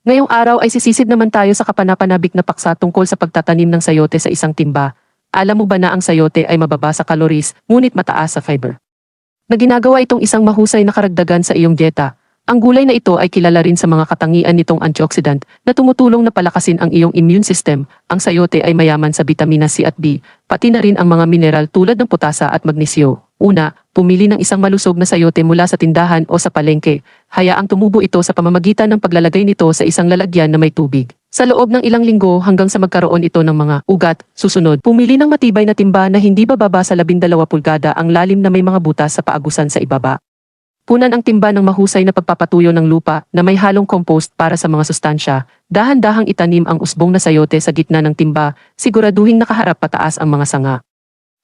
Ngayong araw ay sisisid naman tayo sa kapanapanabik na paksa tungkol sa pagtatanim ng sayote sa isang timba. Alam mo ba na ang sayote ay mababa sa calories, ngunit mataas sa fiber? Na ginagawa itong isang mahusay na karagdagan sa iyong dieta. Ang gulay na ito ay kilala rin sa mga katangian nitong antioxidant na tumutulong na palakasin ang iyong immune system. Ang sayote ay mayaman sa bitamina C at B, pati na rin ang mga mineral tulad ng potasa at magnesyo. Una, pumili ng isang malusog na sayote mula sa tindahan o sa palengke. Hayaang tumubo ito sa pamamagitan ng paglalagay nito sa isang lalagyan na may tubig. Sa loob ng ilang linggo hanggang sa magkaroon ito ng mga ugat, susunod, pumili ng matibay na timba na hindi bababa sa 12 pulgada ang lalim na may mga butas sa paagusan sa ibaba. Punan ang timba ng mahusay na pagpapatuyo ng lupa na may halong compost para sa mga sustansya. Dahan-dahang itanim ang usbong na sayote sa gitna ng timba, siguraduhing nakaharap pataas ang mga sanga.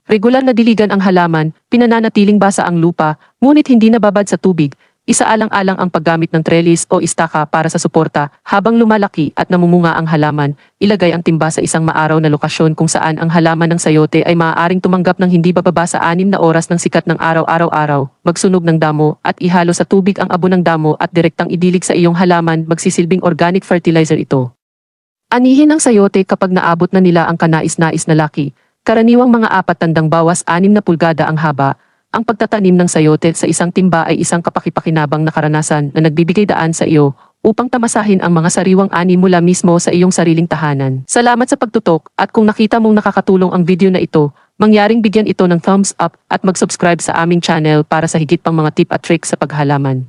Regular na diligan ang halaman, pinananatiling basa ang lupa, ngunit hindi nababad sa tubig. Isaalang-alang ang paggamit ng trellis o istaka para sa suporta habang lumalaki at namumunga ang halaman. Ilagay ang timba sa isang maaraw na lokasyon kung saan ang halaman ng sayote ay maaaring tumanggap ng hindi bababa sa 6 na oras ng sikat ng araw-araw. Magsunog ng damo at ihalo sa tubig ang abo ng damo at direktang idilig sa iyong halaman, magsisilbing organic fertilizer ito. Anihin ang sayote kapag naabot na nila ang kanais-nais na laki. Karaniwang mga 4 na pulgada ang haba. Ang pagtatanim ng sayote sa isang timba ay isang kapakipakinabang na karanasan na nagbibigay daan sa iyo upang tamasahin ang mga sariwang ani mula mismo sa iyong sariling tahanan. Salamat sa pagtutok at kung nakita mong nakakatulong ang video na ito, mangyaring bigyan ito ng thumbs up at mag-subscribe sa aming channel para sa higit pang mga tip at tricks sa paghalaman.